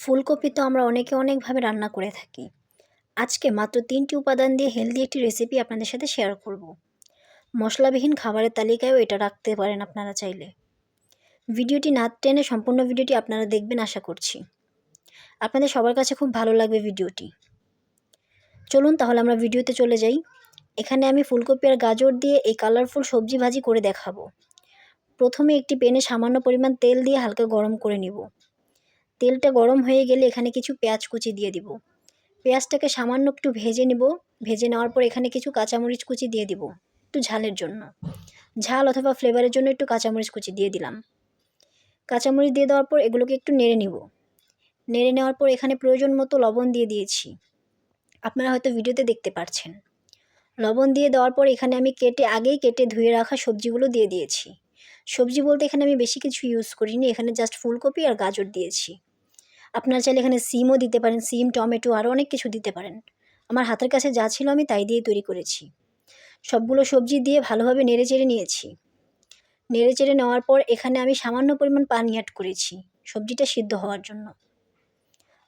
ফুলকপি তো আমরা অনেকে অনেকভাবে রান্না করে থাকি। আজকে মাত্র ৩টি উপাদান দিয়ে হেলদি একটি রেসিপি আপনাদের সাথে শেয়ার করব। মশলাবিহীন খাবারের তালিকায়ও এটা রাখতে পারেন আপনারা চাইলে। ভিডিওটি না টেনে সম্পূর্ণ ভিডিওটি আপনারা দেখবেন আশা করছি। আপনাদের সবার কাছে খুব ভালো লাগবে ভিডিওটি। চলুন তাহলে আমরা ভিডিওতে চলে যাই। এখানে আমি ফুলকপি আর গাজর দিয়ে এই কালারফুল সবজি ভাজি করে দেখাবো। প্রথমে একটি প্যানে সামান্য পরিমাণ তেল দিয়ে হালকা গরম করে নিব। তেলটা গরম হয়ে গেলে এখানে কিছু পেঁয়াজ কুচি দিয়ে দিব। পেঁয়াজটাকে সামান্য একটু ভেজে নিব। ভেজে নেওয়ার পর এখানে কিছু কাঁচামরিচ কুচি দিয়ে দিব, একটু ঝালের জন্য। ঝাল অথবা ফ্লেভারের জন্য একটু কাঁচামরিচ কুচি দিয়ে দিলাম। কাঁচামরিচ দিয়ে দেওয়ার পর এগুলোকে একটু নেড়ে নিব। নেড়ে নেওয়ার পর এখানে প্রয়োজন মতো লবণ দিয়ে দিয়েছি। আপনারা হয়তো ভিডিওতে দেখতে পাচ্ছেন। লবণ দিয়ে দেওয়ার পর এখানে আমি আগেই কেটে ধুয়ে রাখা সবজিগুলো দিয়ে দিয়েছি। সবজি বলতে এখানে আমি বেশি কিছু ইউজ করিনি, এখানে জাস্ট ফুলকপি আর গাজর দিয়েছি। আপনারা চাইলে এখানে সিমও দিতে পারেন, সিম, টমেটো আরও অনেক কিছু দিতে পারেন। আমার হাতের কাছে যা ছিল আমি তাই দিয়ে তৈরি করেছি। সবগুলো সবজি দিয়ে ভালোভাবে নেড়েচেড়ে নিয়েছি। নেড়েচেড়ে নেওয়ার পর এখানে আমি সামান্য পরিমাণ পানি অ্যাড করেছি সবজিটা সিদ্ধ হওয়ার জন্য।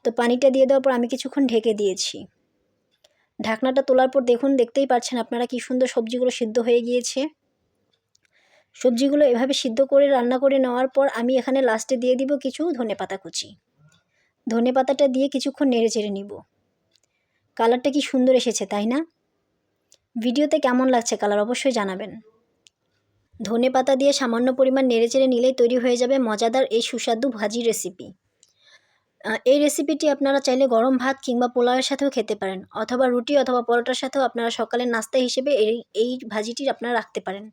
তো পানিটা দিয়ে দেওয়ার পর আমি কিছুক্ষণ ঢেকে দিয়েছি। ঢাকনাটা তোলার পর দেখতেই পাচ্ছেন আপনারা কি সুন্দর সবজিগুলো সিদ্ধ হয়ে গিয়েছে। সবজিগুলো এভাবে সিদ্ধ করে রান্না করে নেওয়ার পর আমি এখানে লাস্টে দিয়ে দিব কিছু ধনেপাতা কুচি। ধনেপাতাটা দিয়ে কিছুক্ষণ নেড়েচেড়ে নিব। কালারটা কি সুন্দর এসেছে তাই না? ভিডিওতে কেমন লাগছে কালার অবশ্যই জানাবেন। ধনেপাতা দিয়ে সামান্য পরিমাণ নেড়েচেড়ে নিলেই তৈরি হয়ে যাবে মজাদার এই সুস্বাদু ভাজি রেসিপি। এই রেসিপিটি আপনারা চাইলে গরম ভাত কিংবা পোলাওয়ের সাথেও খেতে পারেন, অথবা রুটি অথবা পরোটার সাথেও আপনারা সকালের নাস্তা হিসেবে এই ভাজিটি আপনারা রাখতে পারেন।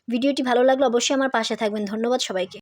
ভিডিওটি ভালো লাগলে অবশ্যই আমার পাশে থাকবেন। ধন্যবাদ সবাইকে।